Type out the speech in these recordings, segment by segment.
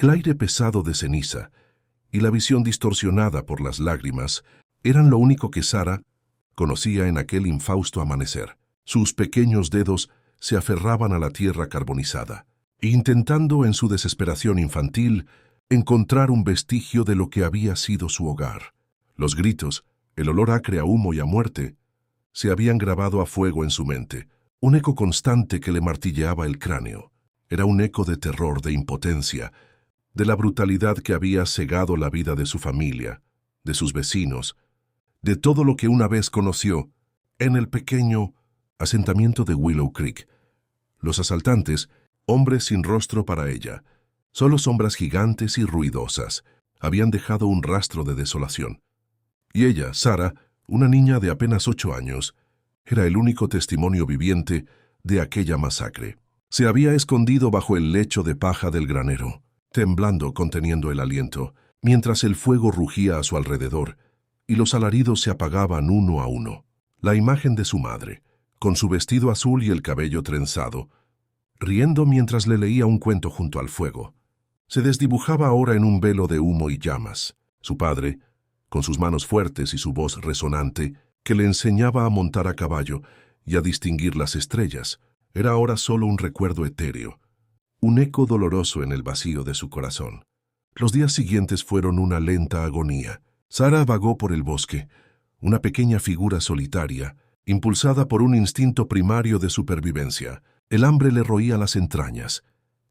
El aire pesado de ceniza y la visión distorsionada por las lágrimas eran lo único que Sara conocía en aquel infausto amanecer. Sus pequeños dedos se aferraban a la tierra carbonizada, intentando en su desesperación infantil encontrar un vestigio de lo que había sido su hogar. Los gritos, el olor acre a humo y a muerte, se habían grabado a fuego en su mente, un eco constante que le martilleaba el cráneo. Era un eco de terror, de impotencia, de la brutalidad que había cegado la vida de su familia, de sus vecinos, de todo lo que una vez conoció en el pequeño asentamiento de Willow Creek. Los asaltantes, hombres sin rostro para ella, solo sombras gigantes y ruidosas, habían dejado un rastro de desolación. Y ella, Sara, una niña de apenas 8 años, era el único testimonio viviente de aquella masacre. Se había escondido bajo el lecho de paja del granero, temblando, conteniendo el aliento, mientras el fuego rugía a su alrededor y los alaridos se apagaban uno a uno. La imagen de su madre, con su vestido azul y el cabello trenzado, riendo mientras le leía un cuento junto al fuego, se desdibujaba ahora en un velo de humo y llamas. Su padre, con sus manos fuertes y su voz resonante, que le enseñaba a montar a caballo y a distinguir las estrellas, era ahora solo un recuerdo etéreo, un eco doloroso en el vacío de su corazón. Los días siguientes fueron una lenta agonía. Sara vagó por el bosque, una pequeña figura solitaria, impulsada por un instinto primario de supervivencia. El hambre le roía las entrañas,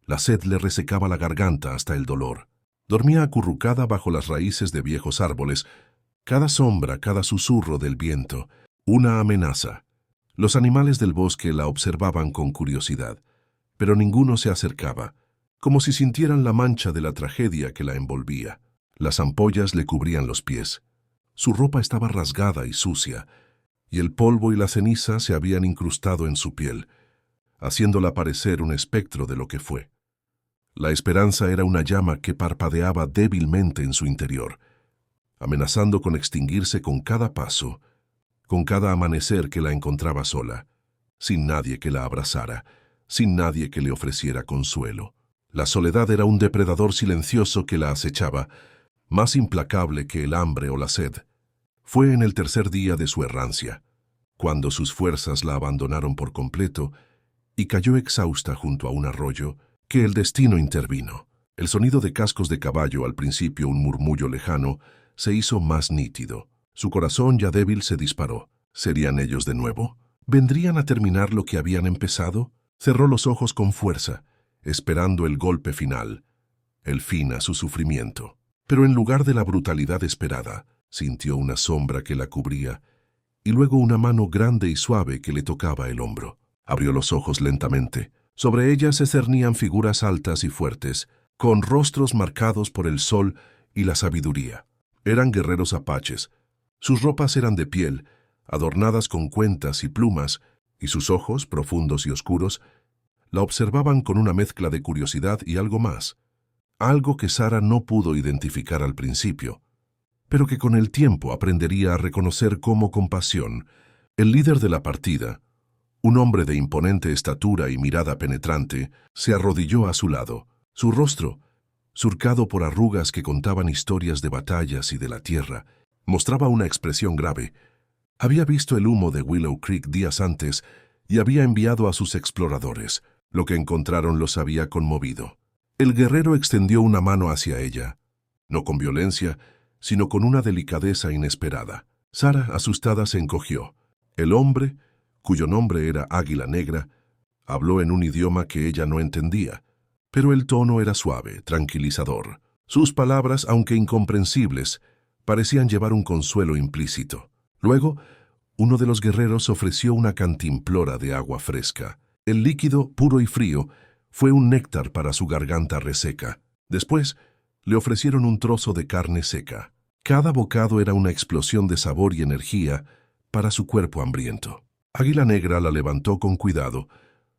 la sed le resecaba la garganta hasta el dolor. Dormía acurrucada bajo las raíces de viejos árboles, cada sombra, cada susurro del viento, una amenaza. Los animales del bosque la observaban con curiosidad, pero ninguno se acercaba, como si sintieran la mancha de la tragedia que la envolvía. Las ampollas le cubrían los pies. Su ropa estaba rasgada y sucia, y el polvo y la ceniza se habían incrustado en su piel, haciéndola parecer un espectro de lo que fue. La esperanza era una llama que parpadeaba débilmente en su interior, amenazando con extinguirse con cada paso, con cada amanecer que la encontraba sola, sin nadie que la abrazara, sin nadie que le ofreciera consuelo. La soledad era un depredador silencioso que la acechaba, más implacable que el hambre o la sed. Fue en el tercer día de su errancia, cuando sus fuerzas la abandonaron por completo y cayó exhausta junto a un arroyo, que el destino intervino. El sonido de cascos de caballo, al principio un murmullo lejano, se hizo más nítido. Su corazón ya débil se disparó. ¿Serían ellos de nuevo? ¿Vendrían a terminar lo que habían empezado? Cerró los ojos con fuerza, esperando el golpe final, el fin a su sufrimiento. Pero en lugar de la brutalidad esperada, sintió una sombra que la cubría y luego una mano grande y suave que le tocaba el hombro. Abrió los ojos lentamente. Sobre ella se cernían figuras altas y fuertes, con rostros marcados por el sol y la sabiduría. Eran guerreros apaches. Sus ropas eran de piel, adornadas con cuentas y plumas, y sus ojos, profundos y oscuros, la observaban con una mezcla de curiosidad y algo más, algo que Sara no pudo identificar al principio, pero que con el tiempo aprendería a reconocer como compasión. El líder de la partida, un hombre de imponente estatura y mirada penetrante, se arrodilló a su lado. Su rostro, surcado por arrugas que contaban historias de batallas y de la tierra, mostraba una expresión grave. Había visto el humo de Willow Creek días antes y había enviado a sus exploradores. Lo que encontraron los había conmovido. El guerrero extendió una mano hacia ella, no con violencia, sino con una delicadeza inesperada. Sara, asustada, se encogió. El hombre, cuyo nombre era Águila Negra, habló en un idioma que ella no entendía, pero el tono era suave, tranquilizador. Sus palabras, aunque incomprensibles, parecían llevar un consuelo implícito. Luego, uno de los guerreros ofreció una cantimplora de agua fresca. El líquido, puro y frío, fue un néctar para su garganta reseca. Después, le ofrecieron un trozo de carne seca. Cada bocado era una explosión de sabor y energía para su cuerpo hambriento. Águila Negra la levantó con cuidado,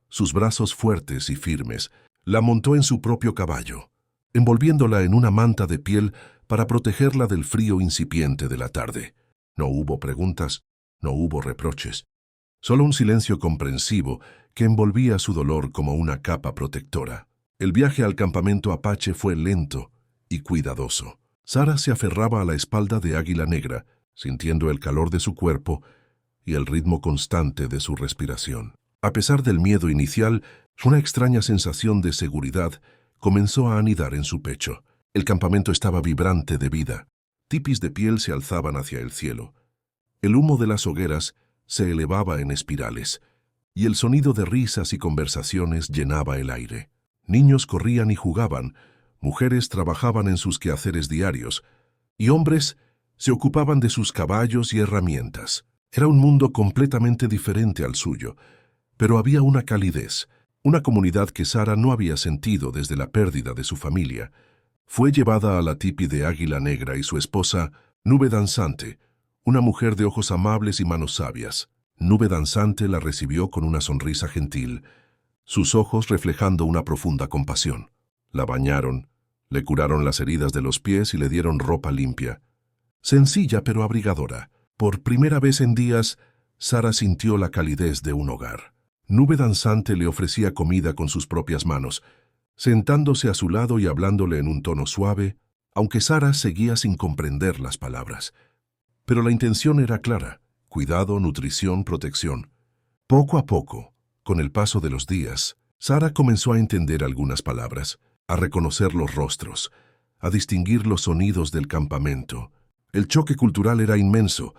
sus brazos fuertes y firmes. La montó en su propio caballo, envolviéndola en una manta de piel para protegerla del frío incipiente de la tarde. No hubo preguntas, no hubo reproches, solo un silencio comprensivo que envolvía su dolor como una capa protectora. El viaje al campamento apache fue lento y cuidadoso. Sara se aferraba a la espalda de Águila Negra, sintiendo el calor de su cuerpo y el ritmo constante de su respiración. A pesar del miedo inicial, una extraña sensación de seguridad comenzó a anidar en su pecho. El campamento estaba vibrante de vida. Tipis de piel se alzaban hacia el cielo. El humo de las hogueras se elevaba en espirales, y el sonido de risas y conversaciones llenaba el aire. Niños corrían y jugaban, mujeres trabajaban en sus quehaceres diarios, y hombres se ocupaban de sus caballos y herramientas. Era un mundo completamente diferente al suyo, pero había una calidez, una comunidad que Sara no había sentido desde la pérdida de su familia. Fue llevada a la tipi de Águila Negra y su esposa, Nube Danzante, una mujer de ojos amables y manos sabias. Nube Danzante la recibió con una sonrisa gentil, sus ojos reflejando una profunda compasión. La bañaron, le curaron las heridas de los pies y le dieron ropa limpia. Sencilla pero abrigadora. Por primera vez en días, Sara sintió la calidez de un hogar. Nube Danzante le ofrecía comida con sus propias manos, sentándose a su lado y hablándole en un tono suave, aunque Sara seguía sin comprender las palabras. Pero la intención era clara: cuidado, nutrición, protección. Poco a poco, con el paso de los días, Sara comenzó a entender algunas palabras, a reconocer los rostros, a distinguir los sonidos del campamento. El choque cultural era inmenso,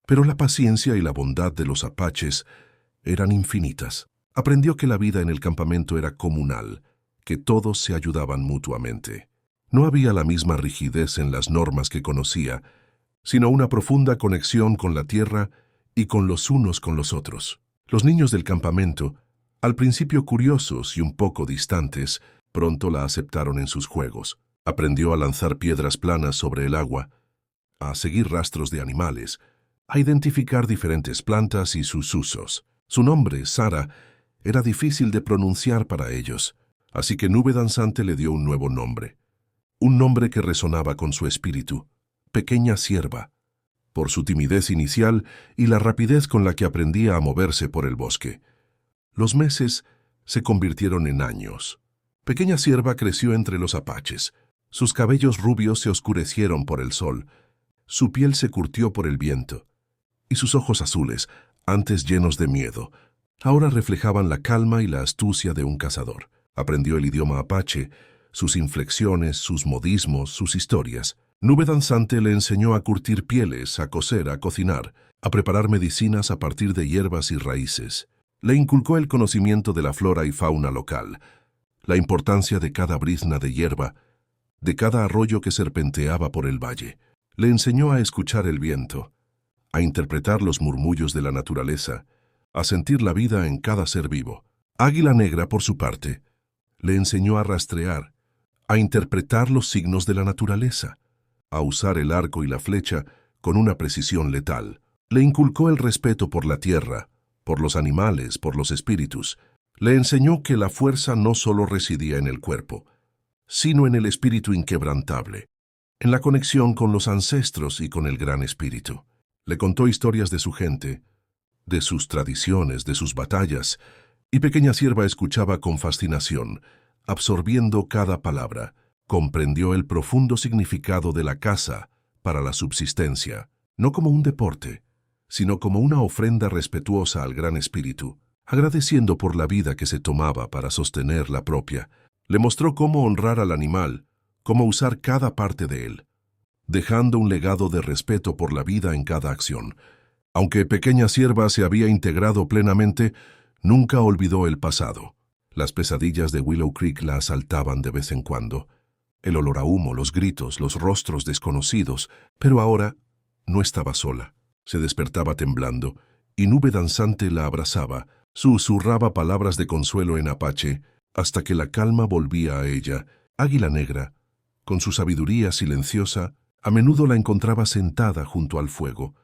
pero la paciencia y la bondad de los apaches eran infinitas. Aprendió que la vida en el campamento era comunal, que todos se ayudaban mutuamente. No había la misma rigidez en las normas que conocía, sino una profunda conexión con la tierra y con los unos con los otros. Los niños del campamento, al principio curiosos y un poco distantes, pronto la aceptaron en sus juegos. Aprendió a lanzar piedras planas sobre el agua, a seguir rastros de animales, a identificar diferentes plantas y sus usos. Su nombre, Sara, era difícil de pronunciar para ellos, así que Nube Danzante le dio un nuevo nombre. Un nombre que resonaba con su espíritu: Pequeña Sierva, por su timidez inicial y la rapidez con la que aprendía a moverse por el bosque. Los meses se convirtieron en años. Pequeña Sierva creció entre los apaches. Sus cabellos rubios se oscurecieron por el sol, su piel se curtió por el viento, y sus ojos azules, antes llenos de miedo, ahora reflejaban la calma y la astucia de un cazador. Aprendió el idioma apache, sus inflexiones, sus modismos, sus historias. Nube Danzante le enseñó a curtir pieles, a coser, a cocinar, a preparar medicinas a partir de hierbas y raíces. Le inculcó el conocimiento de la flora y fauna local, la importancia de cada brizna de hierba, de cada arroyo que serpenteaba por el valle. Le enseñó a escuchar el viento, a interpretar los murmullos de la naturaleza, a sentir la vida en cada ser vivo. Águila Negra, por su parte, le enseñó a rastrear, a interpretar los signos de la naturaleza, a usar el arco y la flecha con una precisión letal. Le inculcó el respeto por la tierra, por los animales, por los espíritus. Le enseñó que la fuerza no solo residía en el cuerpo, sino en el espíritu inquebrantable, en la conexión con los ancestros y con el gran espíritu. Le contó historias de su gente, de sus tradiciones, de sus batallas, y Pequeña Sierva escuchaba con fascinación, absorbiendo cada palabra. Comprendió el profundo significado de la caza para la subsistencia, no como un deporte, sino como una ofrenda respetuosa al gran espíritu, agradeciendo por la vida que se tomaba para sostener la propia. Le mostró cómo honrar al animal, cómo usar cada parte de él, dejando un legado de respeto por la vida en cada acción. Aunque Pequeña Sierva se había integrado plenamente, nunca olvidó el pasado. Las pesadillas de Willow Creek la asaltaban de vez en cuando. El olor a humo, los gritos, los rostros desconocidos, pero ahora no estaba sola. Se despertaba temblando, y Nube Danzante la abrazaba, susurraba palabras de consuelo en apache, hasta que la calma volvía a ella. Águila Negra, con su sabiduría silenciosa, a menudo la encontraba sentada junto al fuego,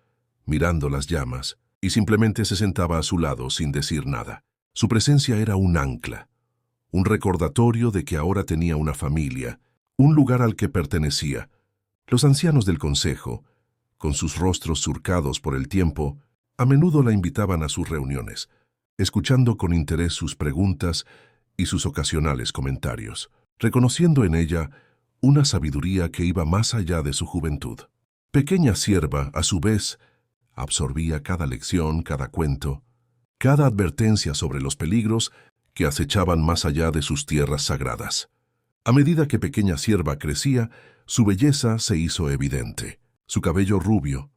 mirando las llamas, y simplemente se sentaba a su lado sin decir nada. Su presencia era un ancla, un recordatorio de que ahora tenía una familia, un lugar al que pertenecía. Los ancianos del consejo, con sus rostros surcados por el tiempo, a menudo la invitaban a sus reuniones, escuchando con interés sus preguntas y sus ocasionales comentarios, reconociendo en ella una sabiduría que iba más allá de su juventud. Pequeña Sierva, a su vez, absorbía cada lección, cada cuento, cada advertencia sobre los peligros que acechaban más allá de sus tierras sagradas. A medida que Pequeña Sierva crecía, su belleza se hizo evidente. Su cabello rubio,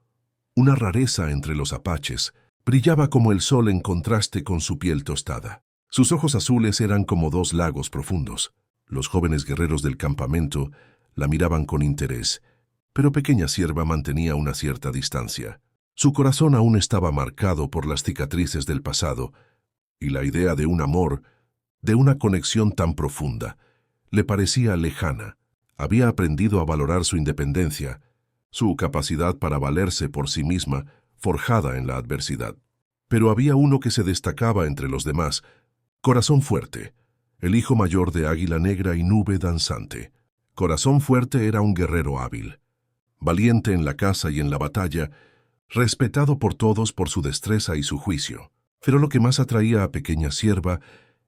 una rareza entre los apaches, brillaba como el sol en contraste con su piel tostada. Sus ojos azules eran como dos lagos profundos. Los jóvenes guerreros del campamento la miraban con interés, pero Pequeña Sierva mantenía una cierta distancia. Su corazón aún estaba marcado por las cicatrices del pasado, y la idea de un amor, de una conexión tan profunda, le parecía lejana. Había aprendido a valorar su independencia, su capacidad para valerse por sí misma, forjada en la adversidad. Pero había uno que se destacaba entre los demás: Corazón Fuerte, el hijo mayor de Águila Negra y Nube Danzante. Corazón Fuerte era un guerrero hábil, valiente en la caza y en la batalla, respetado por todos por su destreza y su juicio. Pero lo que más atraía a Pequeña Sierva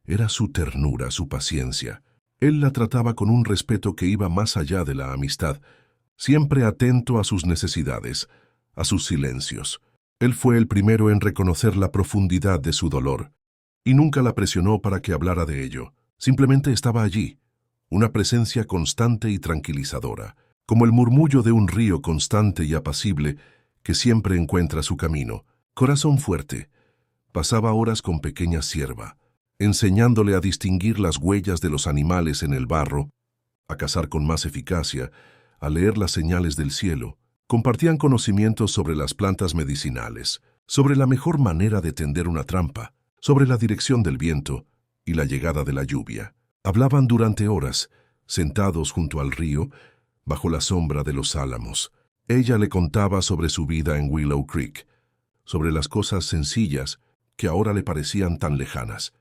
era su ternura, su paciencia. Él la trataba con un respeto que iba más allá de la amistad, siempre atento a sus necesidades, a sus silencios. Él fue el primero en reconocer la profundidad de su dolor, y nunca la presionó para que hablara de ello. Simplemente estaba allí, una presencia constante y tranquilizadora, como el murmullo de un río constante y apacible que siempre encuentra su camino. Corazón Fuerte pasaba horas con Pequeña Sierva, enseñándole a distinguir las huellas de los animales en el barro, a cazar con más eficacia, a leer las señales del cielo. Compartían conocimientos sobre las plantas medicinales, sobre la mejor manera de tender una trampa, sobre la dirección del viento y la llegada de la lluvia. Hablaban durante horas, sentados junto al río, bajo la sombra de los álamos. Ella le contaba sobre su vida en Willow Creek, sobre las cosas sencillas que ahora le parecían tan lejanas: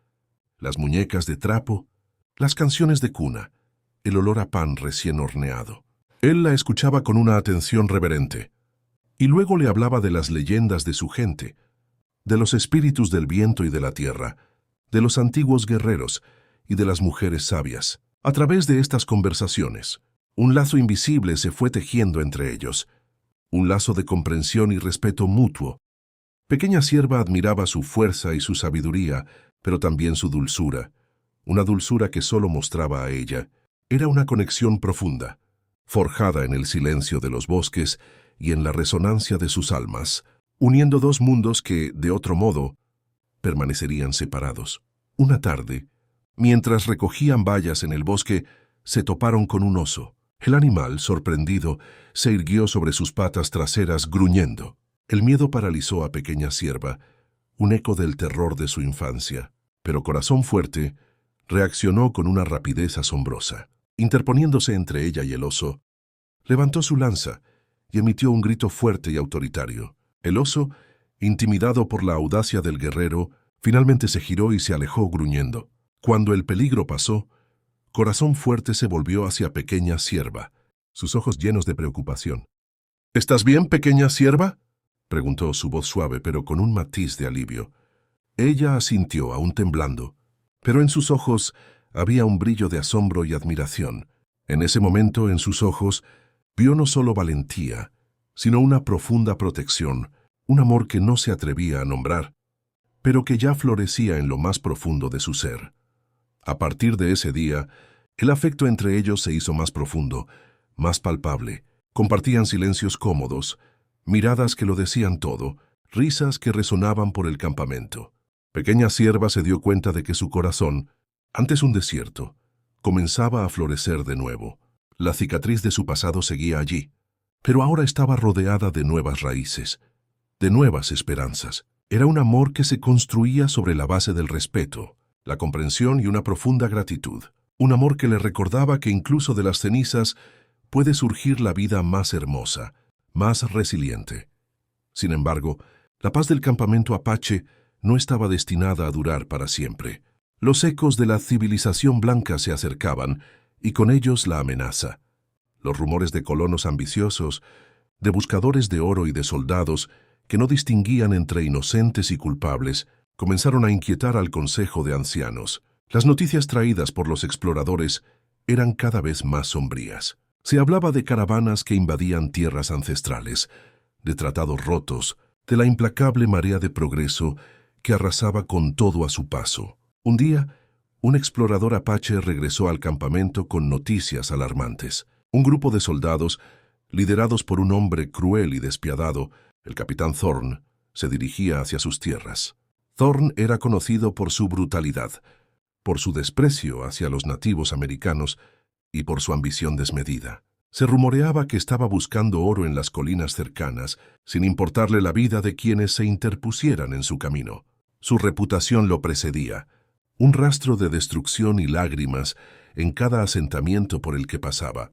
las muñecas de trapo, las canciones de cuna, el olor a pan recién horneado. Él la escuchaba con una atención reverente, y luego le hablaba de las leyendas de su gente, de los espíritus del viento y de la tierra, de los antiguos guerreros y de las mujeres sabias. A través de estas conversaciones, un lazo invisible se fue tejiendo entre ellos, un lazo de comprensión y respeto mutuo. Pequeña Sierva admiraba su fuerza y su sabiduría, pero también su dulzura, una dulzura que solo mostraba a ella. Era una conexión profunda, forjada en el silencio de los bosques y en la resonancia de sus almas, uniendo dos mundos que, de otro modo, permanecerían separados. Una tarde, mientras recogían bayas en el bosque, se toparon con un oso. El animal, sorprendido, se irguió sobre sus patas traseras gruñendo. El miedo paralizó a Pequeña Sierva, un eco del terror de su infancia. Pero Corazón Fuerte reaccionó con una rapidez asombrosa. Interponiéndose entre ella y el oso, levantó su lanza y emitió un grito fuerte y autoritario. El oso, intimidado por la audacia del guerrero, finalmente se giró y se alejó gruñendo. Cuando el peligro pasó, Corazón Fuerte se volvió hacia Pequeña Sierva, sus ojos llenos de preocupación. «¿Estás bien, Pequeña Sierva?», preguntó, su voz suave pero con un matiz de alivio. Ella asintió, aún temblando, pero en sus ojos había un brillo de asombro y admiración. En ese momento, en sus ojos, vio no solo valentía, sino una profunda protección, un amor que no se atrevía a nombrar, pero que ya florecía en lo más profundo de su ser. A partir de ese día, el afecto entre ellos se hizo más profundo, más palpable. Compartían silencios cómodos, miradas que lo decían todo, risas que resonaban por el campamento. Pequeña Sierva se dio cuenta de que su corazón, antes un desierto, comenzaba a florecer de nuevo. La cicatriz de su pasado seguía allí, pero ahora estaba rodeada de nuevas raíces, de nuevas esperanzas. Era un amor que se construía sobre la base del respeto, la comprensión y una profunda gratitud. Un amor que le recordaba que incluso de las cenizas puede surgir la vida más hermosa, más resiliente. Sin embargo, la paz del campamento apache no estaba destinada a durar para siempre. Los ecos de la civilización blanca se acercaban, y con ellos la amenaza. Los rumores de colonos ambiciosos, de buscadores de oro y de soldados que no distinguían entre inocentes y culpables, comenzaron a inquietar al Consejo de Ancianos. Las noticias traídas por los exploradores eran cada vez más sombrías. Se hablaba de caravanas que invadían tierras ancestrales, de tratados rotos, de la implacable marea de progreso que arrasaba con todo a su paso. Un día, un explorador apache regresó al campamento con noticias alarmantes. Un grupo de soldados, liderados por un hombre cruel y despiadado, el capitán Thorne, se dirigía hacia sus tierras. Thorne era conocido por su brutalidad, por su desprecio hacia los nativos americanos y por su ambición desmedida. Se rumoreaba que estaba buscando oro en las colinas cercanas, sin importarle la vida de quienes se interpusieran en su camino. Su reputación lo precedía, un rastro de destrucción y lágrimas en cada asentamiento por el que pasaba.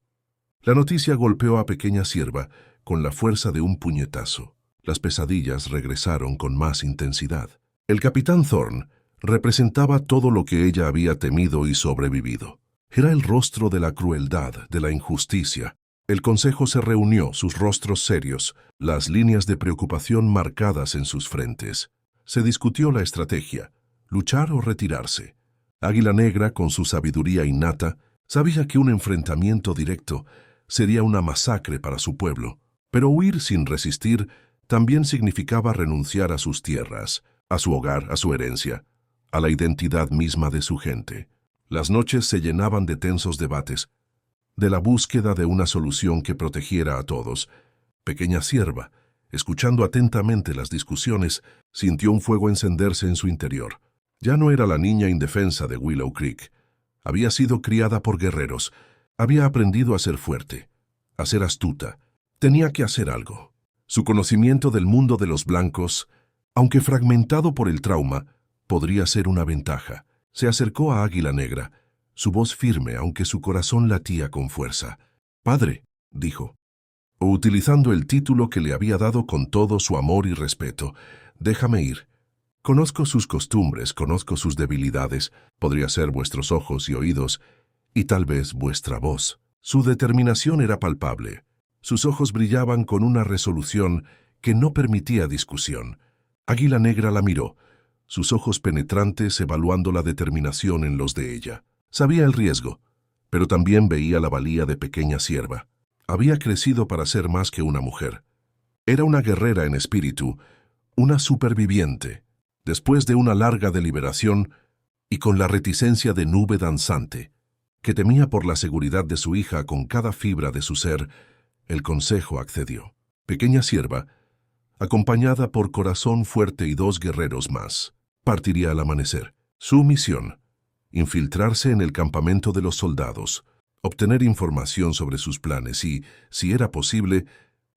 La noticia golpeó a Pequeña Cierva con la fuerza de un puñetazo. Las pesadillas regresaron con más intensidad. El capitán Thorne representaba todo lo que ella había temido y sobrevivido. Era el rostro de la crueldad, de la injusticia. El consejo se reunió, sus rostros serios, las líneas de preocupación marcadas en sus frentes. Se discutió la estrategia, luchar o retirarse. Águila Negra, con su sabiduría innata, sabía que un enfrentamiento directo sería una masacre para su pueblo, pero huir sin resistir también significaba renunciar a sus tierras, a su hogar, a su herencia, a la identidad misma de su gente. Las noches se llenaban de tensos debates, de la búsqueda de una solución que protegiera a todos. Pequeña Cierva, escuchando atentamente las discusiones, sintió un fuego encenderse en su interior. Ya no era la niña indefensa de Willow Creek. Había sido criada por guerreros. Había aprendido a ser fuerte, a ser astuta. Tenía que hacer algo. Su conocimiento del mundo de los blancos, aunque fragmentado por el trauma, podría ser una ventaja. Se acercó a Águila Negra, su voz firme, aunque su corazón latía con fuerza. «Padre», dijo, utilizando el título que le había dado con todo su amor y respeto, «déjame ir. Conozco sus costumbres, conozco sus debilidades, podría ser vuestros ojos y oídos, y tal vez vuestra voz». Su determinación era palpable. Sus ojos brillaban con una resolución que no permitía discusión. Águila Negra la miró, sus ojos penetrantes evaluando la determinación en los de ella. Sabía el riesgo, pero también veía la valía de Pequeña Cierva. Había crecido para ser más que una mujer. Era una guerrera en espíritu, una superviviente. Después de una larga deliberación y con la reticencia de Nube Danzante, que temía por la seguridad de su hija con cada fibra de su ser, el consejo accedió. Pequeña Cierva, acompañada por Corazón Fuerte y 2 guerreros más, partiría al amanecer. Su misión: infiltrarse en el campamento de los soldados, obtener información sobre sus planes y, si era posible,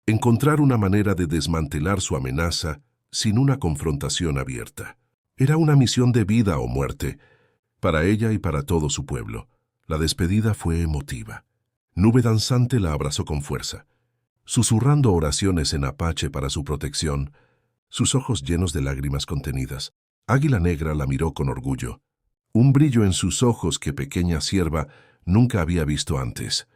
encontrar una manera de desmantelar su amenaza sin una confrontación abierta. Era una misión de vida o muerte, para ella y para todo su pueblo. La despedida fue emotiva. Nube Danzante la abrazó con fuerza, susurrando oraciones en apache para su protección, sus ojos llenos de lágrimas contenidas. Águila Negra la miró con orgullo, un brillo en sus ojos que Pequeña Cierva nunca había visto antes,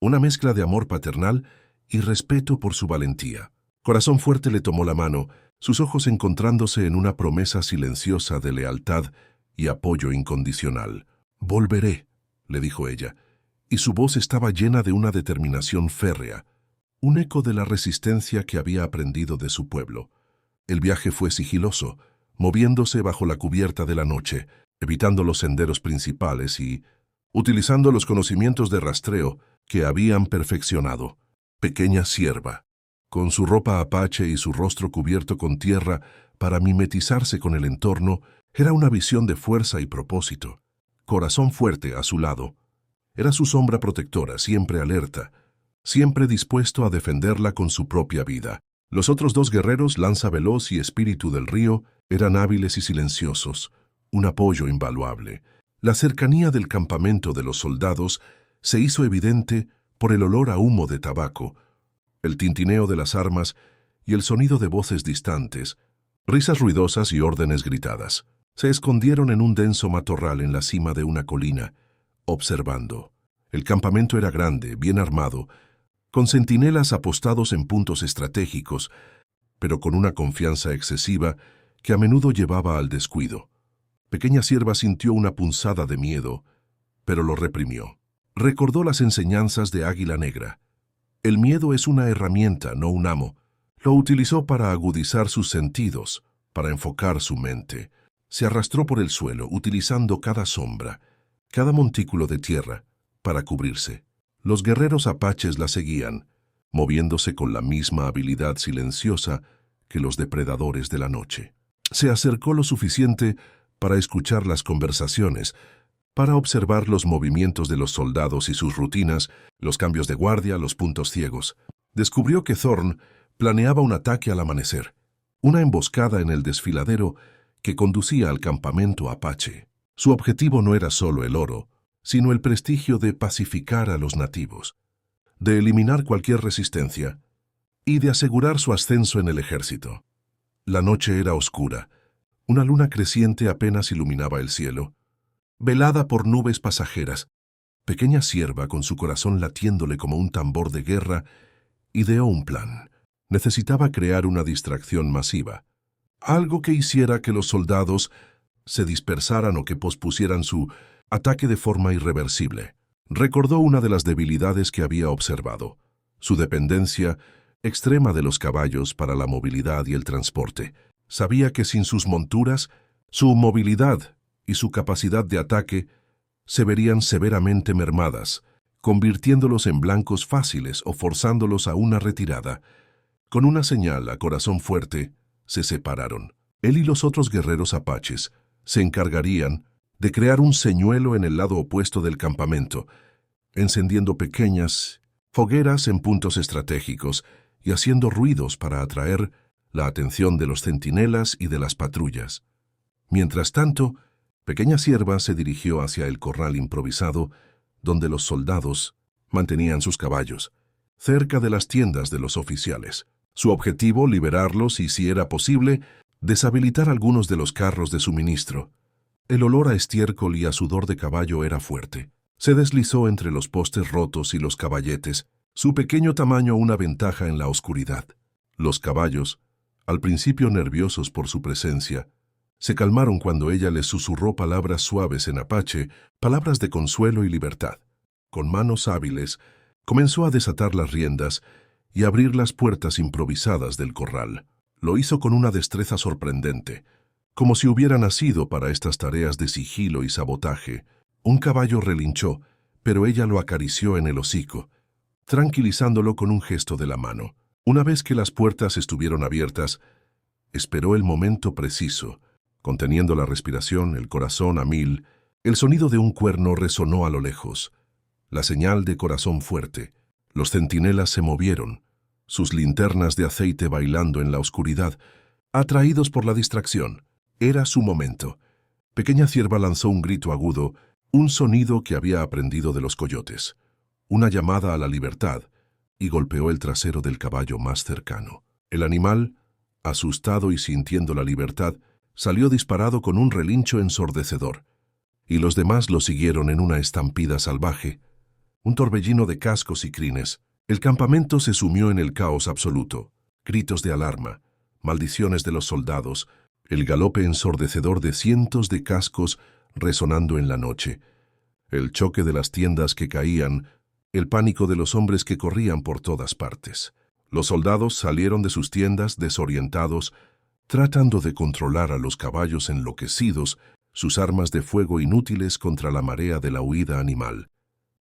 una mezcla de amor paternal y respeto por su valentía. Corazón Fuerte le tomó la mano, sus ojos encontrándose en una promesa silenciosa de lealtad y apoyo incondicional. «Volveré», le dijo ella, y su voz estaba llena de una determinación férrea, un eco de la resistencia que había aprendido de su pueblo. El viaje fue sigiloso, moviéndose bajo la cubierta de la noche, evitando los senderos principales y utilizando los conocimientos de rastreo que habían perfeccionado. Pequeña Cierva, con su ropa apache y su rostro cubierto con tierra para mimetizarse con el entorno, era una visión de fuerza y propósito. Corazón Fuerte a su lado era su sombra protectora, siempre alerta, siempre dispuesto a defenderla con su propia vida. Los otros 2 guerreros, Lanza Veloz y Espíritu del Río, eran hábiles y silenciosos, un apoyo invaluable. La cercanía del campamento de los soldados se hizo evidente por el olor a humo de tabaco, el tintineo de las armas y el sonido de voces distantes, risas ruidosas y órdenes gritadas. Se escondieron en un denso matorral en la cima de una colina, observando. El campamento era grande, bien armado, con centinelas apostados en puntos estratégicos, pero con una confianza excesiva que a menudo llevaba al descuido. Pequeña Sierva sintió una punzada de miedo, pero lo reprimió. Recordó las enseñanzas de Águila Negra. El miedo es una herramienta, no un amo. Lo utilizó para agudizar sus sentidos, para enfocar su mente. Se arrastró por el suelo, utilizando cada sombra, cada montículo de tierra, para cubrirse. Los guerreros apaches la seguían, moviéndose con la misma habilidad silenciosa que los depredadores de la noche. Se acercó lo suficiente para escuchar las conversaciones, para observar los movimientos de los soldados y sus rutinas, los cambios de guardia, los puntos ciegos. Descubrió que Thorn planeaba un ataque al amanecer, una emboscada en el desfiladero que conducía al campamento apache. Su objetivo no era solo el oro, sino el prestigio de pacificar a los nativos, de eliminar cualquier resistencia y de asegurar su ascenso en el ejército. La noche era oscura. Una luna creciente apenas iluminaba el cielo, velada por nubes pasajeras. Pequeña Sierva, con su corazón latiéndole como un tambor de guerra, ideó un plan. Necesitaba crear una distracción masiva, algo que hiciera que los soldados se dispersaran o que pospusieran su ataque de forma irreversible. Recordó una de las debilidades que había observado, su dependencia extrema de los caballos para la movilidad y el transporte. Sabía que sin sus monturas, su movilidad y su capacidad de ataque se verían severamente mermadas, convirtiéndolos en blancos fáciles o forzándolos a una retirada. Con una señal a corazón fuerte, se separaron. Él y los otros guerreros apaches se encargarían de crear un señuelo en el lado opuesto del campamento, encendiendo pequeñas fogueras en puntos estratégicos y haciendo ruidos para atraer la atención de los centinelas y de las patrullas. Mientras tanto, Pequeña Sierva se dirigió hacia el corral improvisado, donde los soldados mantenían sus caballos, cerca de las tiendas de los oficiales. Su objetivo, liberarlos y, si era posible, deshabilitar algunos de los carros de suministro. El olor a estiércol y a sudor de caballo era fuerte. Se deslizó entre los postes rotos y los caballetes, su pequeño tamaño una ventaja en la oscuridad. Los caballos, al principio nerviosos por su presencia, se calmaron cuando ella les susurró palabras suaves en apache, palabras de consuelo y libertad. Con manos hábiles, comenzó a desatar las riendas y abrir las puertas improvisadas del corral. Lo hizo con una destreza sorprendente, como si hubiera nacido para estas tareas de sigilo y sabotaje. Un caballo relinchó, pero ella lo acarició en el hocico, tranquilizándolo con un gesto de la mano. Una vez que las puertas estuvieron abiertas, esperó el momento preciso. Conteniendo la respiración, el corazón a mil, el sonido de un cuerno resonó a lo lejos. La señal de corazón fuerte. Los centinelas se movieron, sus linternas de aceite bailando en la oscuridad, atraídos por la distracción. Era su momento. Pequeña Sierva lanzó un grito agudo, un sonido que había aprendido de los coyotes, una llamada a la libertad, y golpeó el trasero del caballo más cercano. El animal, asustado y sintiendo la libertad, salió disparado con un relincho ensordecedor, y los demás lo siguieron en una estampida salvaje, un torbellino de cascos y crines. El campamento se sumió en el caos absoluto, gritos de alarma, maldiciones de los soldados, el galope ensordecedor de cientos de cascos resonando en la noche, el choque de las tiendas que caían, el pánico de los hombres que corrían por todas partes. Los soldados salieron de sus tiendas desorientados, tratando de controlar a los caballos enloquecidos, sus armas de fuego inútiles contra la marea de la huida animal.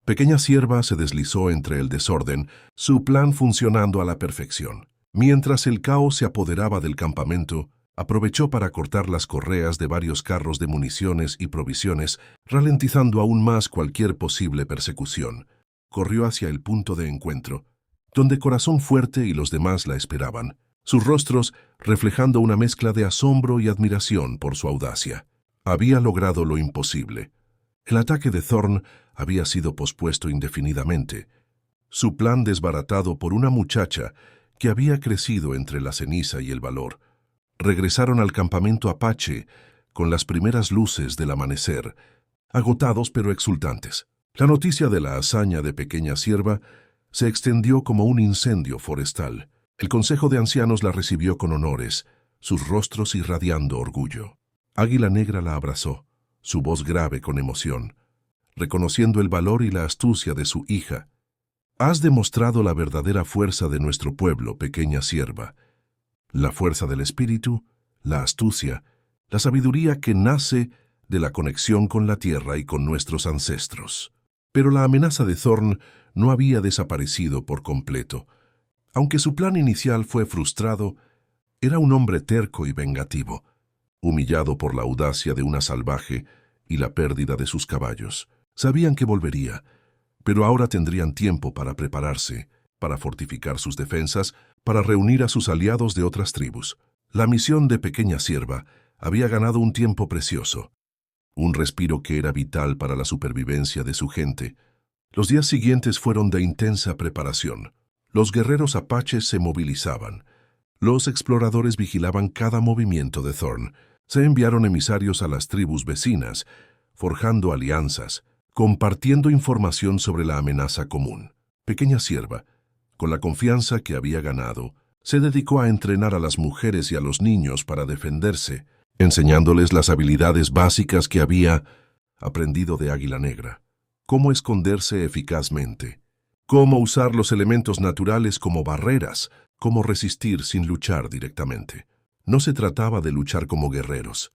Pequeña Sierva se deslizó entre el desorden, su plan funcionando a la perfección. Mientras el caos se apoderaba del campamento, aprovechó para cortar las correas de varios carros de municiones y provisiones, ralentizando aún más cualquier posible persecución. Corrió hacia el punto de encuentro, donde Corazón Fuerte y los demás la esperaban, sus rostros reflejando una mezcla de asombro y admiración por su audacia. Había logrado lo imposible. El ataque de Thorn había sido pospuesto indefinidamente, su plan desbaratado por una muchacha que había crecido entre la ceniza y el valor. Regresaron al campamento apache con las primeras luces del amanecer, agotados pero exultantes. La noticia de la hazaña de Pequeña Sierva se extendió como un incendio forestal. El Consejo de Ancianos la recibió con honores, sus rostros irradiando orgullo. Águila Negra la abrazó, su voz grave con emoción, reconociendo el valor y la astucia de su hija. Has demostrado la verdadera fuerza de nuestro pueblo, pequeña sierva. La fuerza del espíritu, la astucia, la sabiduría que nace de la conexión con la tierra y con nuestros ancestros. Pero la amenaza de Thorn no había desaparecido por completo. Aunque su plan inicial fue frustrado, era un hombre terco y vengativo, humillado por la audacia de una salvaje y la pérdida de sus caballos. Sabían que volvería, pero ahora tendrían tiempo para prepararse, para fortificar sus defensas, para reunir a sus aliados de otras tribus. La misión de Pequeña Sierva había ganado un tiempo precioso, un respiro que era vital para la supervivencia de su gente. Los días siguientes fueron de intensa preparación. Los guerreros apaches se movilizaban. Los exploradores vigilaban cada movimiento de Thorn. Se enviaron emisarios a las tribus vecinas, forjando alianzas, compartiendo información sobre la amenaza común. Pequeña Sierva, con la confianza que había ganado, se dedicó a entrenar a las mujeres y a los niños para defenderse, enseñándoles las habilidades básicas que había aprendido de Águila Negra. Cómo esconderse eficazmente, cómo usar los elementos naturales como barreras, cómo resistir sin luchar directamente. No se trataba de luchar como guerreros,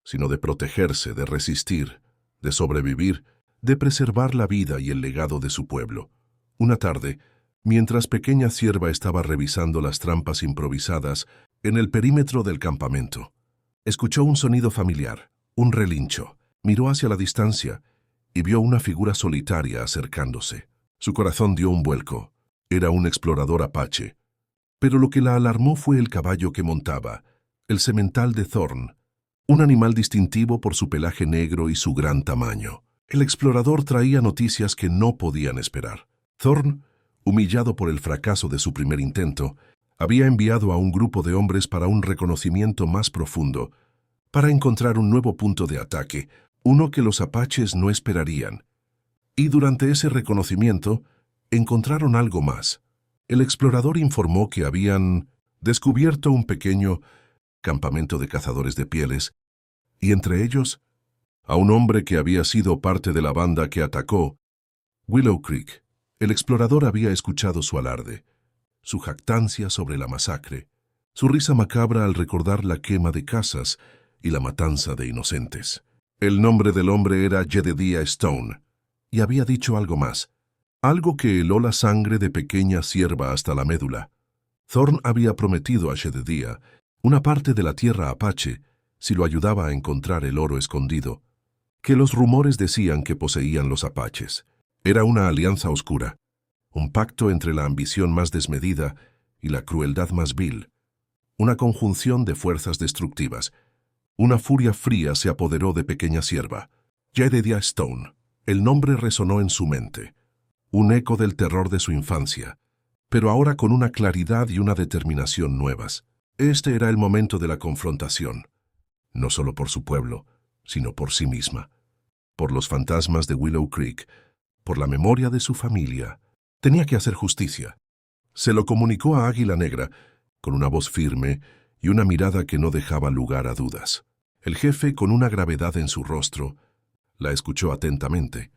sino de protegerse, de resistir, de sobrevivir, de preservar la vida y el legado de su pueblo. Una tarde, mientras Pequeña Sierva estaba revisando las trampas improvisadas en el perímetro del campamento, escuchó un sonido familiar, un relincho. Miró hacia la distancia y vio una figura solitaria acercándose. Su corazón dio un vuelco. Era un explorador apache. Pero lo que la alarmó fue el caballo que montaba, el semental de Thorn, un animal distintivo por su pelaje negro y su gran tamaño. El explorador traía noticias que no podían esperar. Thorn, humillado por el fracaso de su primer intento, había enviado a un grupo de hombres para un reconocimiento más profundo, para encontrar un nuevo punto de ataque, uno que los apaches no esperarían. Y durante ese reconocimiento, encontraron algo más. El explorador informó que habían descubierto un pequeño campamento de cazadores de pieles, y entre ellos, a un hombre que había sido parte de la banda que atacó Willow Creek. El explorador había escuchado su alarde, su jactancia sobre la masacre, su risa macabra al recordar la quema de casas y la matanza de inocentes. El nombre del hombre era Jedediah Stone, y había dicho algo más, algo que heló la sangre de Pequeña Sierva hasta la médula. Thorn había prometido a Jedediah una parte de la tierra apache si lo ayudaba a encontrar el oro escondido, que los rumores decían que poseían los apaches. Era una alianza oscura, un pacto entre la ambición más desmedida y la crueldad más vil, una conjunción de fuerzas destructivas. Una furia fría se apoderó de Pequeña Sierva. Jedediah Stone. El nombre resonó en su mente, un eco del terror de su infancia, pero ahora con una claridad y una determinación nuevas. Este era el momento de la confrontación, no solo por su pueblo, sino por sí misma, por los fantasmas de Willow Creek, por la memoria de su familia. Tenía que hacer justicia. Se lo comunicó a Águila Negra, con una voz firme y una mirada que no dejaba lugar a dudas. El jefe, con una gravedad en su rostro, la escuchó atentamente,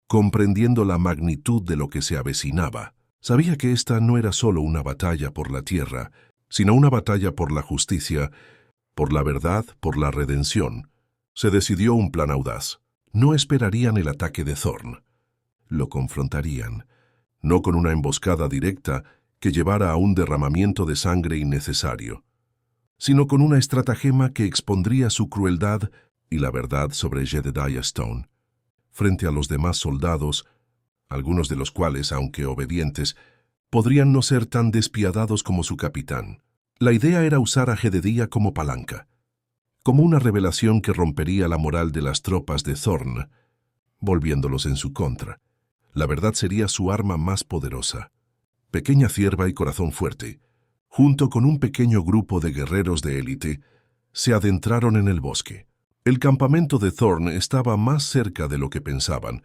comprendiendo la magnitud de lo que se avecinaba. Sabía que esta no era solo una batalla por la tierra, sino una batalla por la justicia, por la verdad, por la redención. Se decidió un plan audaz. No esperarían el ataque de Thorn. Lo confrontarían, no con una emboscada directa que llevara a un derramamiento de sangre innecesario, sino con una estratagema que expondría su crueldad y la verdad sobre Jedediah Stone. Frente a los demás soldados, algunos de los cuales, aunque obedientes, podrían no ser tan despiadados como su capitán. La idea era usar a Jedediah como palanca, como una revelación que rompería la moral de las tropas de Thorn, volviéndolos en su contra. La verdad sería su arma más poderosa. Pequeña Sierva y corazón fuerte, junto con un pequeño grupo de guerreros de élite, se adentraron en el bosque. El campamento de Thorn estaba más cerca de lo que pensaban,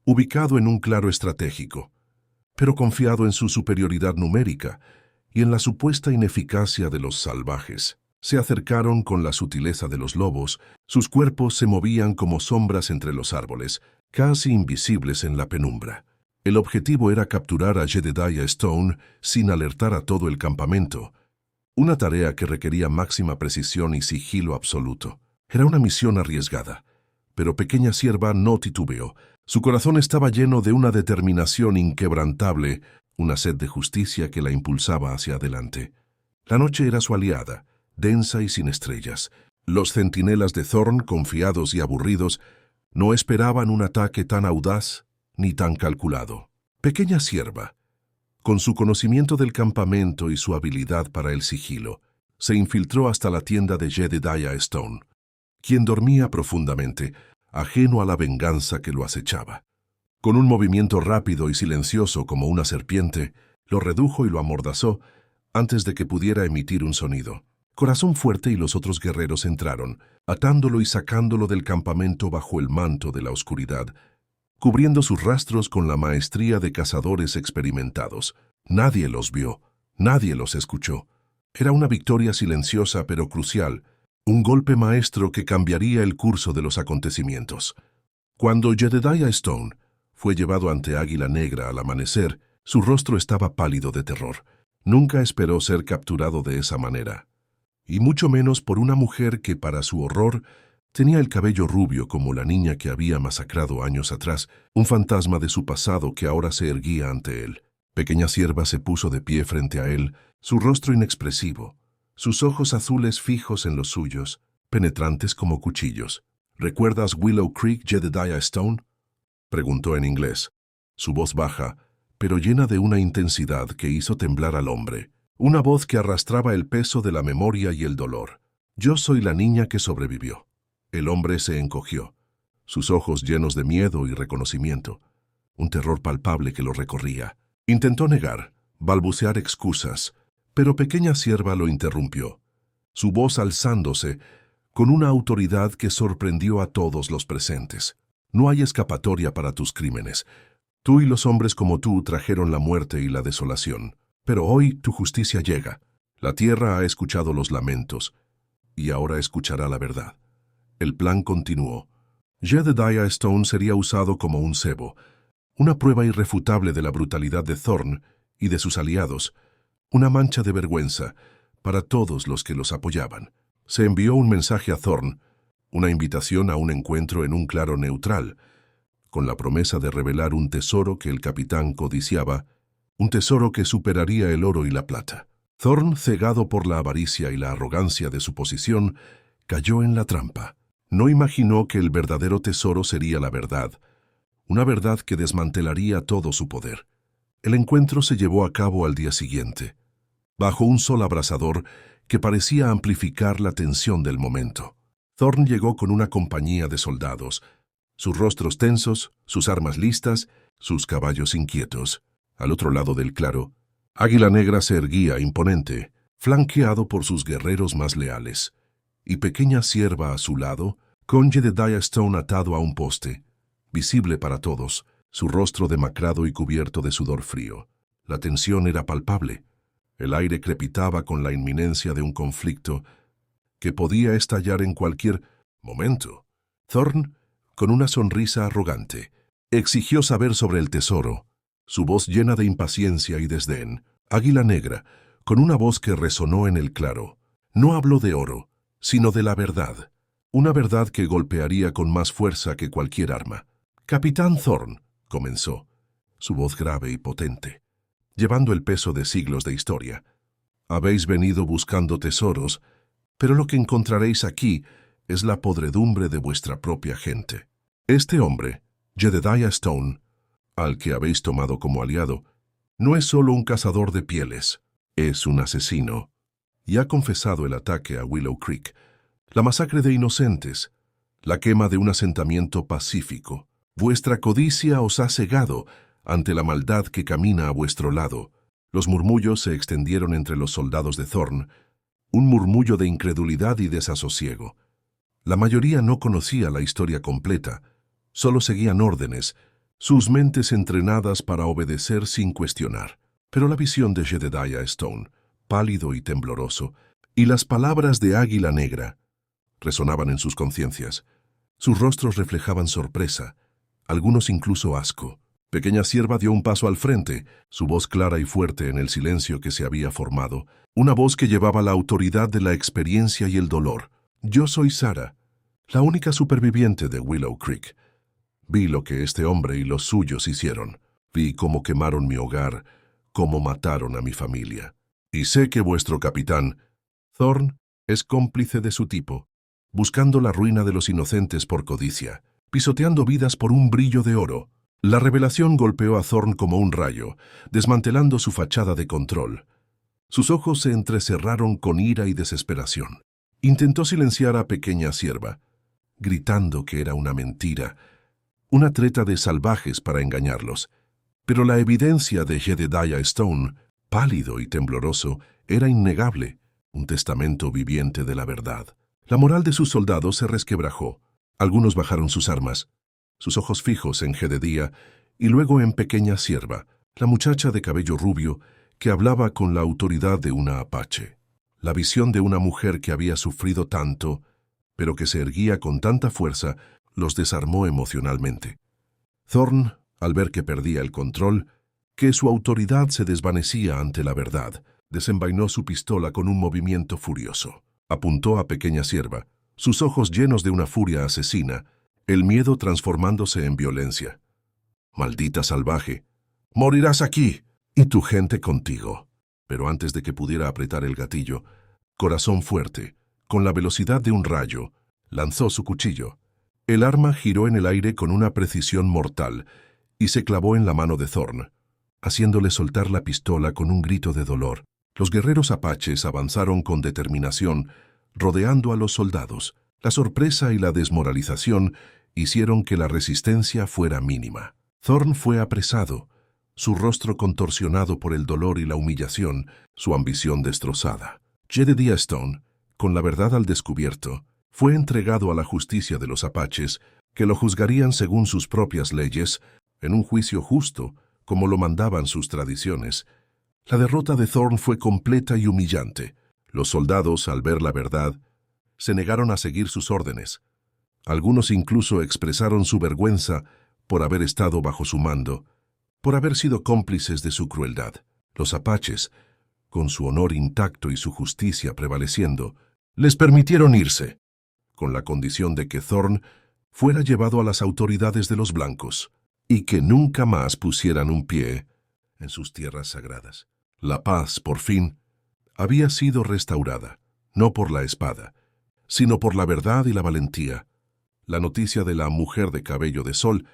ubicado en un claro estratégico, pero confiado en su superioridad numérica y en la supuesta ineficacia de los salvajes. Se acercaron con la sutileza de los lobos, sus cuerpos se movían como sombras entre los árboles, casi invisibles en la penumbra. El objetivo era capturar a Jedediah Stone sin alertar a todo el campamento, una tarea que requería máxima precisión y sigilo absoluto. Era una misión arriesgada, pero Pequeña Cierva no titubeó. Su corazón estaba lleno de una determinación inquebrantable, una sed de justicia que la impulsaba hacia adelante. La noche era su aliada, densa y sin estrellas. Los centinelas de Thorn, confiados y aburridos, no esperaban un ataque tan audaz ni tan calculado. Pequeña Cierva, con su conocimiento del campamento y su habilidad para el sigilo, se infiltró hasta la tienda de Jedediah Stone, quien dormía profundamente, ajeno a la venganza que lo acechaba. Con un movimiento rápido y silencioso como una serpiente, lo redujo y lo amordazó antes de que pudiera emitir un sonido. Corazón Fuerte y los otros guerreros entraron, atándolo y sacándolo del campamento bajo el manto de la oscuridad, cubriendo sus rastros con la maestría de cazadores experimentados. Nadie los vio, nadie los escuchó. Era una victoria silenciosa pero crucial, un golpe maestro que cambiaría el curso de los acontecimientos. Cuando Jedediah Stone fue llevado ante Águila Negra al amanecer, su rostro estaba pálido de terror. Nunca esperó ser capturado de esa manera, y mucho menos por una mujer que, para su horror, tenía el cabello rubio como la niña que había masacrado años atrás, un fantasma de su pasado que ahora se erguía ante él. Pequeña Cierva se puso de pie frente a él, su rostro inexpresivo, sus ojos azules fijos en los suyos, penetrantes como cuchillos. «¿Recuerdas Willow Creek, Jedediah Stone?», preguntó en inglés, su voz baja, pero llena de una intensidad que hizo temblar al hombre, una voz que arrastraba el peso de la memoria y el dolor. «Yo soy la niña que sobrevivió». El hombre se encogió, sus ojos llenos de miedo y reconocimiento, un terror palpable que lo recorría. Intentó negar, balbucear excusas, pero Pequeña Cierva lo interrumpió, su voz alzándose con una autoridad que sorprendió a todos los presentes. «No hay escapatoria para tus crímenes. Tú y los hombres como tú trajeron la muerte y la desolación. Pero hoy tu justicia llega. La tierra ha escuchado los lamentos, y ahora escuchará la verdad». El plan continuó. Jedediah Stone sería usado como un cebo, una prueba irrefutable de la brutalidad de Thorn y de sus aliados, una mancha de vergüenza para todos los que los apoyaban. Se envió un mensaje a Thorn, una invitación a un encuentro en un claro neutral, con la promesa de revelar un tesoro que el capitán codiciaba, un tesoro que superaría el oro y la plata. Thorn, cegado por la avaricia y la arrogancia de su posición, cayó en la trampa. No imaginó que el verdadero tesoro sería la verdad, una verdad que desmantelaría todo su poder. El encuentro se llevó a cabo al día siguiente, bajo un sol abrasador que parecía amplificar la tensión del momento. Thorn llegó con una compañía de soldados, sus rostros tensos, sus armas listas, sus caballos inquietos. Al otro lado del claro, Águila Negra se erguía imponente, flanqueado por sus guerreros más leales, y Pequeña Cierva a su lado, con Jedediah Stone atado a un poste, visible para todos, su rostro demacrado y cubierto de sudor frío. La tensión era palpable. El aire crepitaba con la inminencia de un conflicto que podía estallar en cualquier momento. Thorn, con una sonrisa arrogante, exigió saber sobre el tesoro, su voz llena de impaciencia y desdén. Águila Negra, con una voz que resonó en el claro, no habló de oro, sino de la verdad, una verdad que golpearía con más fuerza que cualquier arma. «Capitán Thorn», comenzó, su voz grave y potente, llevando el peso de siglos de historia. «Habéis venido buscando tesoros, pero lo que encontraréis aquí es la podredumbre de vuestra propia gente. Este hombre, Jedediah Stone, al que habéis tomado como aliado, no es solo un cazador de pieles, es un asesino, y ha confesado el ataque a Willow Creek, la masacre de inocentes, la quema de un asentamiento pacífico. Vuestra codicia os ha cegado ante la maldad que camina a vuestro lado». Los murmullos se extendieron entre los soldados de Thorn, un murmullo de incredulidad y desasosiego. La mayoría no conocía la historia completa, solo seguían órdenes, sus mentes entrenadas para obedecer sin cuestionar. Pero la visión de Jedediah Stone, pálido y tembloroso, Y las palabras de Águila Negra resonaban en sus conciencias. Sus rostros reflejaban sorpresa, algunos incluso asco. Pequeña Sierva dio un paso al frente, su voz clara y fuerte en el silencio que se había formado, una voz que llevaba la autoridad de la experiencia y el dolor. Yo soy Sara, la única superviviente de Willow Creek. Vi lo que este hombre y los suyos hicieron. Vi cómo quemaron mi hogar, cómo mataron a mi familia. Y sé que vuestro capitán, Thorn, es cómplice de su tipo, buscando la ruina de los inocentes por codicia, pisoteando vidas por un brillo de oro. La revelación golpeó a Thorn como un rayo, desmantelando su fachada de control. Sus ojos se entrecerraron con ira y desesperación. Intentó silenciar a Pequeña Sierva, gritando que era una mentira, una treta de salvajes para engañarlos. Pero la evidencia de Jedediah Stone, pálido y tembloroso, era innegable, un testamento viviente de la verdad. La moral de sus soldados se resquebrajó. Algunos bajaron sus armas, sus ojos fijos en Jedediah y luego en Pequeña Sierva, la muchacha de cabello rubio que hablaba con la autoridad de una apache. La visión de una mujer que había sufrido tanto, pero que se erguía con tanta fuerza, los desarmó emocionalmente. Thorn, al ver que perdía el control, que su autoridad se desvanecía ante la verdad, desenvainó su pistola con un movimiento furioso. Apuntó a Pequeña Sierva, sus ojos llenos de una furia asesina, el miedo transformándose en violencia. «Maldita salvaje, morirás aquí, y tu gente contigo». Pero antes de que pudiera apretar el gatillo, Corazón Fuerte, con la velocidad de un rayo, lanzó su cuchillo. El arma giró en el aire con una precisión mortal y se clavó en la mano de Thorn, haciéndole soltar la pistola con un grito de dolor. Los guerreros apaches avanzaron con determinación, rodeando a los soldados. La sorpresa y la desmoralización hicieron que la resistencia fuera mínima. Thorn fue apresado, su rostro contorsionado por el dolor y la humillación, su ambición destrozada. Jedediah Stone, con la verdad al descubierto, fue entregado a la justicia de los apaches, que lo juzgarían según sus propias leyes, en un juicio justo, como lo mandaban sus tradiciones. La derrota de Thorn fue completa y humillante. Los soldados, al ver la verdad, se negaron a seguir sus órdenes. Algunos incluso expresaron su vergüenza por haber estado bajo su mando, por haber sido cómplices de su crueldad. Los apaches, con su honor intacto y su justicia prevaleciendo, les permitieron irse, con la condición de que Thorn fuera llevado a las autoridades de los blancos y que nunca más pusieran un pie en sus tierras sagradas. La paz, por fin, había sido restaurada, no por la espada, sino por la verdad y la valentía. La noticia de la mujer de cabello de sol,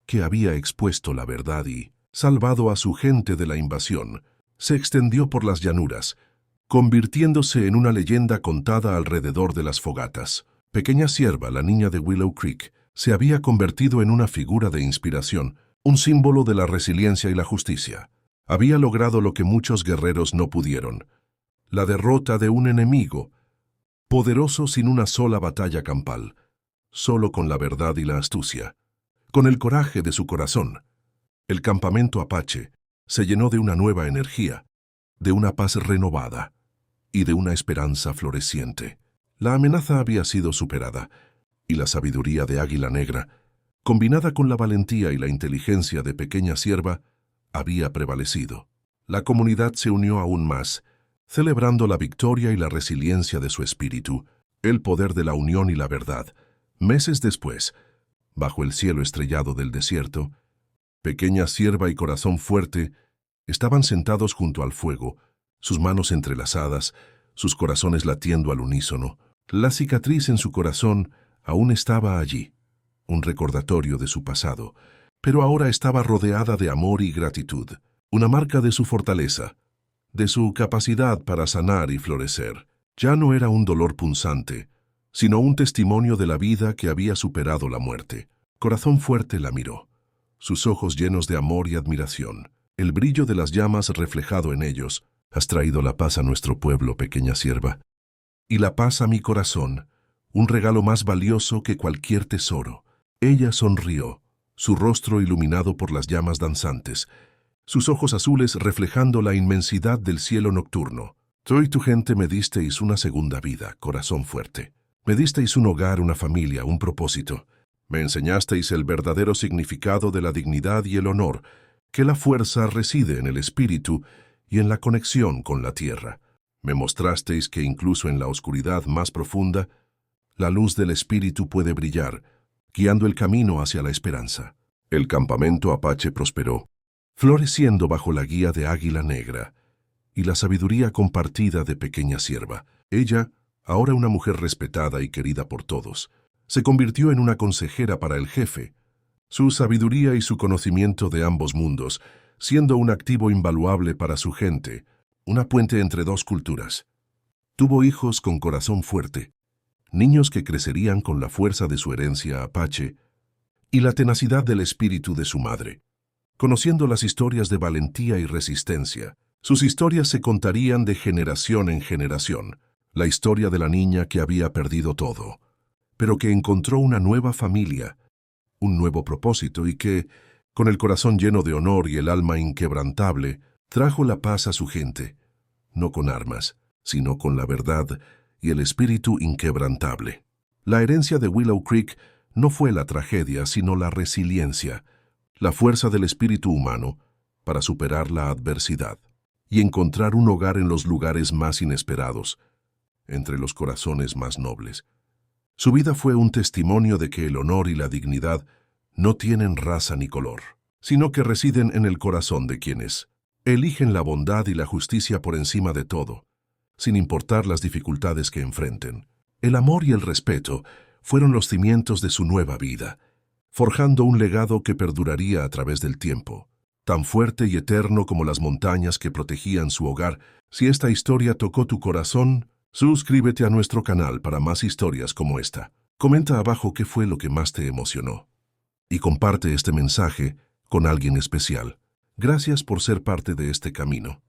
que había expuesto la verdad y salvado a su gente de la invasión, se extendió por las llanuras, convirtiéndose en una leyenda contada alrededor de las fogatas. Pequeña Sierva, la niña de Willow Creek, se había convertido en una figura de inspiración, un símbolo de la resiliencia y la justicia. Había logrado lo que muchos guerreros no pudieron: la derrota de un enemigo, poderoso sin una sola batalla campal, solo con la verdad y la astucia. Con el coraje de su corazón, el campamento apache se llenó de una nueva energía, de una paz renovada y de una esperanza floreciente. La amenaza había sido superada, y la sabiduría de Águila Negra, combinada con la valentía y la inteligencia de Pequeña Sierva, había prevalecido. La comunidad se unió aún más, celebrando la victoria y la resiliencia de su espíritu, el poder de la unión y la verdad. Meses después, bajo el cielo estrellado del desierto, Pequeña Sierva y Corazón Fuerte estaban sentados junto al fuego, sus manos entrelazadas, sus corazones latiendo al unísono. La cicatriz en su corazón aún estaba allí, un recordatorio de su pasado, pero ahora estaba rodeada de amor y gratitud, una marca de su fortaleza, de su capacidad para sanar y florecer. Ya no era un dolor punzante, sino un testimonio de la vida que había superado la muerte. Corazón Fuerte la miró, sus ojos llenos de amor y admiración, el brillo de las llamas reflejado en ellos. «Has traído la paz a nuestro pueblo, Pequeña Sierva, y la paz a mi corazón, un regalo más valioso que cualquier tesoro». Ella sonrió, su rostro iluminado por las llamas danzantes, sus ojos azules reflejando la inmensidad del cielo nocturno. Tú y tu gente me disteis una segunda vida, corazón fuerte. Me disteis un hogar, una familia, un propósito. Me enseñasteis el verdadero significado de la dignidad y el honor, que la fuerza reside en el espíritu y en la conexión con la tierra. Me mostrasteis que incluso en la oscuridad más profunda, la luz del espíritu puede brillar, guiando el camino hacia la esperanza. El campamento apache prosperó, floreciendo bajo la guía de Águila Negra y la sabiduría compartida de Pequeña Sierva. Ella, ahora una mujer respetada y querida por todos, se convirtió en una consejera para el jefe, su sabiduría y su conocimiento de ambos mundos, siendo un activo invaluable para su gente, una puente entre dos culturas. Tuvo hijos con corazón fuerte, niños que crecerían con la fuerza de su herencia apache y la tenacidad del espíritu de su madre. Conociendo las historias de valentía y resistencia, sus historias se contarían de generación en generación. La historia de la niña que había perdido todo, pero que encontró una nueva familia, un nuevo propósito y que, con el corazón lleno de honor y el alma inquebrantable, trajo la paz a su gente, no con armas, sino con la verdad y el espíritu inquebrantable. La herencia de Willow Creek no fue la tragedia, sino la resiliencia, la fuerza del espíritu humano para superar la adversidad y encontrar un hogar en los lugares más inesperados, entre los corazones más nobles. Su vida fue un testimonio de que el honor y la dignidad no tienen raza ni color, sino que residen en el corazón de quienes eligen la bondad y la justicia por encima de todo, sin importar las dificultades que enfrenten. El amor y el respeto fueron los cimientos de su nueva vida, forjando un legado que perduraría a través del tiempo, tan fuerte y eterno como las montañas que protegían su hogar. Si esta historia tocó tu corazón, suscríbete a nuestro canal para más historias como esta. Comenta abajo qué fue lo que más te emocionó. Y comparte este mensaje con alguien especial. Gracias por ser parte de este camino.